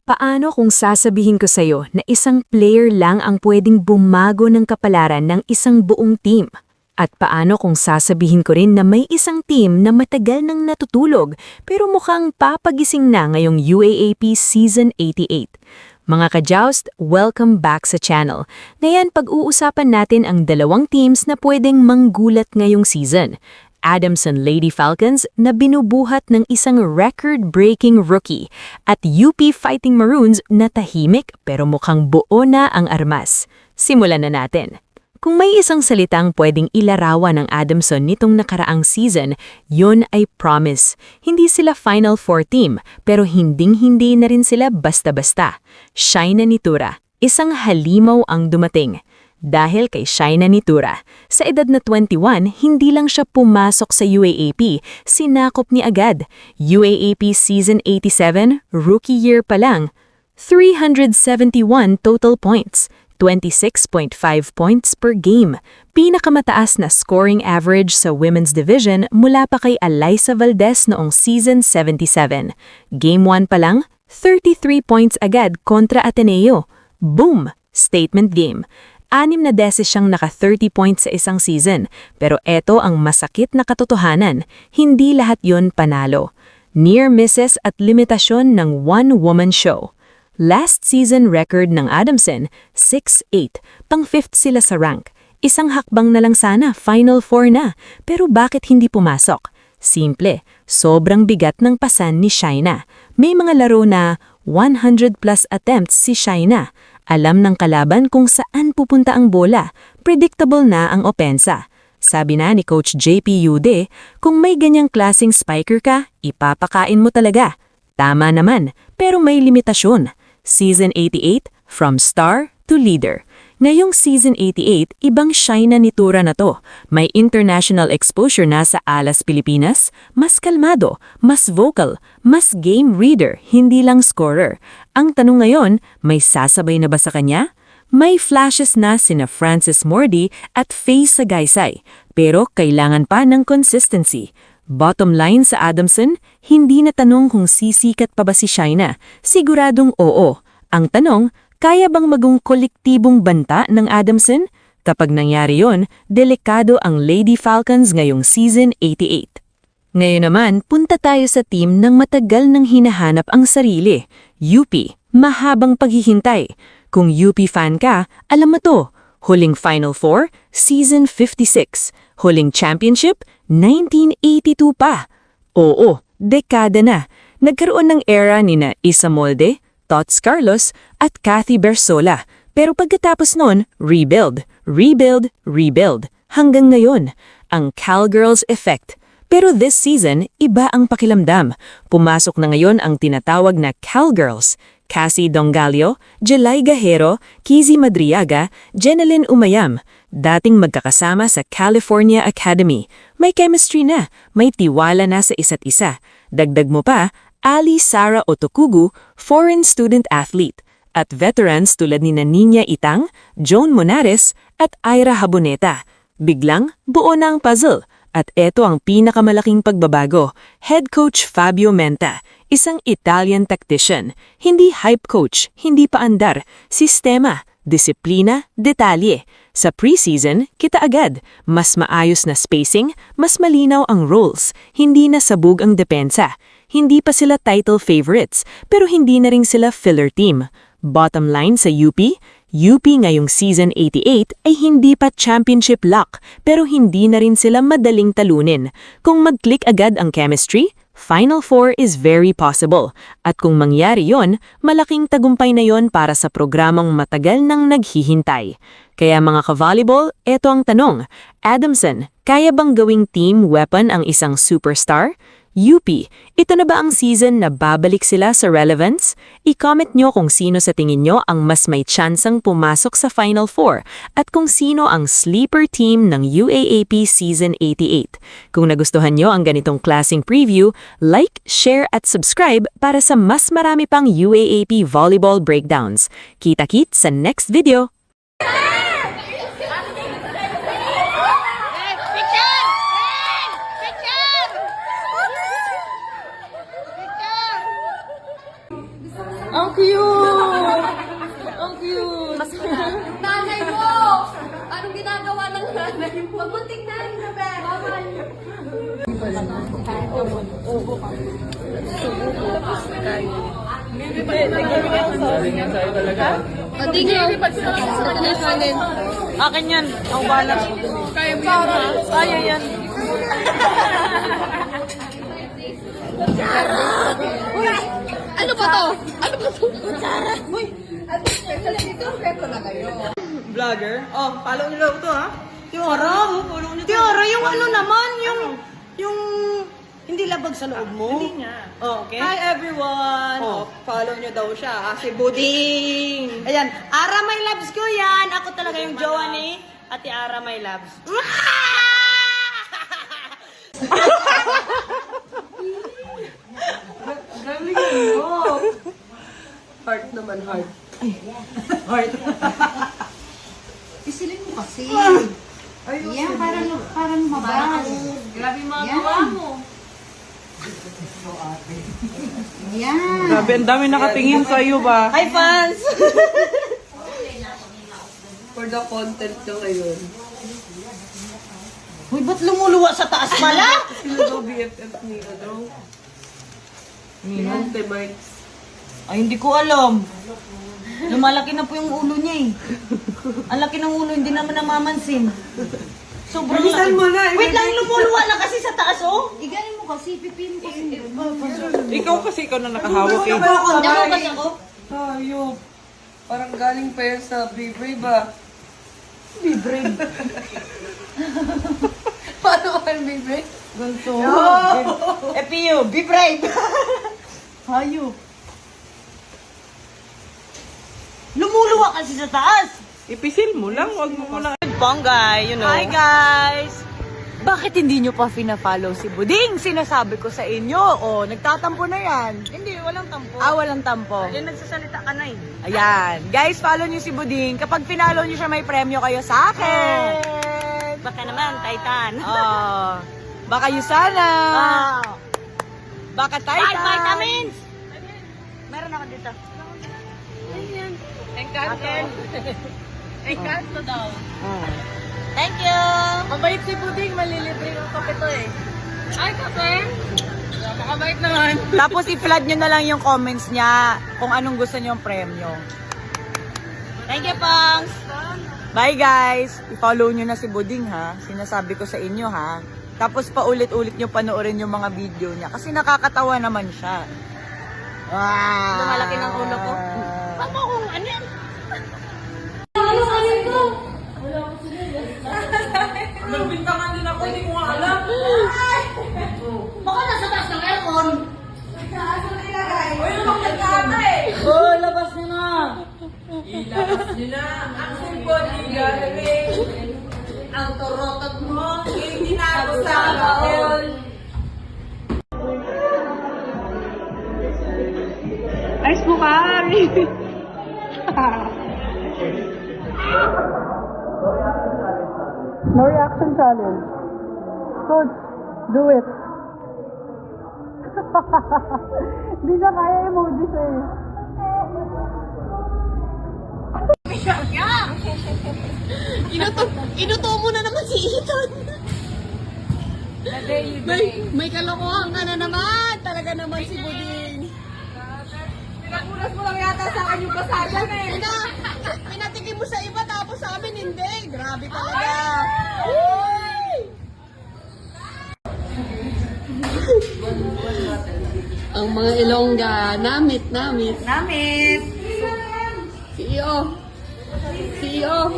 Paano kung sasabihin ko sa'yo na isang player lang ang pwedeng bumago ng kapalaran ng isang buong team? At paano kung sasabihin ko rin na may isang team na matagal nang natutulog pero mukhang papagising na ngayong UAAP Season 88? Mga ka-joust, welcome back sa channel. Ngayon pag-uusapan natin ang dalawang teams na pwedeng manggulat ngayong season. Adamson Lady Falcons na binubuhat ng isang record-breaking rookie at UP Fighting Maroons na tahimik pero mukhang buo na ang armas. Simulan na natin. Kung may isang salitang pwedeng ilarawan ng Adamson nitong nakaraang season, yun ay promise. Hindi sila Final Four team pero hinding-hindi na rin sila basta-basta. Shaina Nitura, isang halimaw ang dumating. Dahil kay Shaina Nitura, sa edad na 21, hindi lang siya pumasok sa UAAP, sinakop ni agad. UAAP Season 87, rookie year pa lang. 371 total points, 26.5 points per game. Pinakamataas na scoring average sa Women's Division mula pa kay Alyssa Valdez noong Season 77. Game 1 pa lang, 33 points agad kontra Ateneo. Boom! Statement game. 6 na beses siyang naka-30 points sa isang season, pero eto ang masakit na katotohanan, hindi lahat yon panalo. Near misses at limitasyon ng one-woman show. Last season record ng Adamson, 6-8, pang-5th sila sa rank. Isang hakbang na lang sana, Final Four na, pero bakit hindi pumasok? Simple, sobrang bigat ng pasan ni Shaina. May mga laro na 100 plus attempts si Shaina. Alam ng kalaban kung saan pupunta ang bola, predictable na ang opensa. Sabi na ni Coach JP Ude, kung may ganyang klaseng spiker ka, ipapakain mo talaga. Tama naman, pero may limitasyon. Season 88, from star to leader. Ngayong Season 88, ibang Shaina Nitura na to. May international exposure na sa Alas Pilipinas, mas kalmado, mas vocal, mas game reader, hindi lang scorer. Ang tanong ngayon, may sasabay na ba sa kanya? May flashes na sina Francis Mordi at Faye Sagaysay, pero kailangan pa ng consistency. Bottom line sa Adamson, hindi na tanong kung sisikat pa ba si Shaina. Siguradong oo. Ang tanong, kaya bang maging kolektibong banta ng Adamson? Kapag nangyari yon, delikado ang Lady Falcons ngayong Season 88. Ngayon naman, punta tayo sa team ng matagal nang hinahanap ang sarili. UP, mahabang paghihintay. Kung UP fan ka, alam mo to. Huling Final Four, Season 56. Huling Championship, 1982 pa. Oo, dekada na. Nagkaroon ng era ni na Isa Molde, Tots Carlos at Kathy Bersola. Pero pagkatapos nun, rebuild, rebuild, rebuild. Hanggang ngayon, ang Calgirls effect. Pero this season, iba ang pakilamdam. Pumasok na ngayon ang tinatawag na Calgirls. Cassie Dongalio, Jelay Gajero, Kizzy Madriaga, Jeneline Umayam. Dating magkakasama sa California Academy. May chemistry na, may tiwala na sa isa't isa. Dagdag mo pa, Ali Sara Otokugu, foreign student athlete, at veterans tulad ni Niña Itang, Joan Monares, at Ira Haboneta. Biglang, buo na ang puzzle. At eto ang pinakamalaking pagbabago, Head Coach Fabio Menta, isang Italian tactician. Hindi hype coach, hindi paandar, sistema, disiplina, detalye. Sa preseason, kita agad, mas maayos na spacing, mas malinaw ang roles, hindi na sabog ang depensa. Hindi pa sila title favorites, pero hindi na rin sila filler team. Bottom line sa UP, UP ngayong Season 88 ay hindi pa championship lock, pero hindi na rin sila madaling talunin. Kung mag-click agad ang chemistry, Final Four is very possible. At kung mangyari yon, malaking tagumpay na yon para sa programang matagal nang naghihintay. Kaya mga ka-volleyball, eto ang tanong. Adamson, kaya bang gawing team weapon ang isang superstar? UP, ito na ba ang season na babalik sila sa relevance? I-comment nyo kung sino sa tingin nyo ang mas may tsansang pumasok sa Final Four at kung sino ang sleeper team ng UAAP Season 88. Kung nagustuhan nyo ang ganitong klaseng preview, like, share at subscribe para sa mas marami pang UAAP volleyball breakdowns. Kita-kit sa next video! Ang cute! Ang cute! Nanay mo! Anong ginagawa ng nanay mo? Huwag mo tignan, Isabel! O, tingin. Ito na sa akin. Akin yan. Ang balas. Kaya mo yan. Kaya yan. Ano ba to? Ano ba to? Uy! Vlogger? Oh, follow nyo lang ito ha. Tiara, Tiara, yung ano naman, yung hindi labag sa loob mo. Hindi nga. Oh, okay. Hi everyone. Oh, follow nyo daw siya. Si Buding. Ayan, Ara my loves ko yan. Ako talaga yung jowa ni Ate Ara my loves. Galing mo. Heart naman, heart. Heart. Isilin mo kasi. Yan, parang mabas. Grabe mga gawa mo. Yan. Grabe, ang dami nakatingin sa iyo ba? Hi fans! For the content na ngayon. Uy, ba't lumuluwa sa taas pala? Sino daw BFF ni ano? Ni Monte Bites. Ay, hindi ko alam. Lumalaki na po yung ulo niya eh. Ang laki ng ulo, hindi naman namamansin. Sobrang Bilisan mo na, Wait lang, lumuluwa lang kasi sa taas oh. Iganin mo kasi, pipin mo kasi. Ikaw kasi ikaw na nakahawak eh. Diyan kasi ako. Hayop. Parang galing pa yan sa Be Brave ba? Be brave. Paano ka Be Brave? Ganto. FPU, be brave. Hayop. Lumuluwa kasi sa taas. Ipisil mo lang, wag mo muna. Ponggay, you know. Hi guys! Bakit hindi nyo pa fina-follow si Buding? Sinasabi ko sa inyo. O, nagtatampo na yan. Hindi, walang tampo. Ah, walang tampo. Yan, nagsasalita ka na eh. Ayan. Guys, follow nyo si Buding. Kapag finalo nyo siya, may premyo kayo sa akin. Baka naman, Titan. Oh. Baka Yusana. Baka Titan. Vitamins! Meron ako dito. Encanto. Encanto daw. Thank you! Mabait si Buding, malilibre ng kape to eh. Ay, kape? Makabait naman. Tapos i-flood nyo na lang yung comments niya kung anong gusto nyo yung premyo. Thank you, Pongs! Bye guys! I-follow nyo na si Buding ha. Sinasabi ko sa inyo ha. Tapos paulit-ulit nyo panoorin yung mga video niya. Kasi nakakatawa naman siya. Wow! Lumalaki ng ulo ko. Papa kung ano yan? Nagbintangan din ako, hindi ko nga alam. Baka nasa taas ng aircon. Uy, naman nagkata eh. Oh, labas nyo na. Ilabas nyo na ang cellphone, igaling. Ang turotot mo, hindi na ako sa baon. Ayos mo ka, Ari. No reaction challenge. Coach, do it. Hindi na kaya emojis eh. Inuto mo na naman si Ethan. May kalokohan ka na naman. Talaga naman si Buding. Pinagulas mo lang yata sa akin yung basagan eh. Pinatikim mo sa iba tapos sa amin hindi. Grabe talaga. Ang mga Ilongga, namit. Namit. CEO. CEO.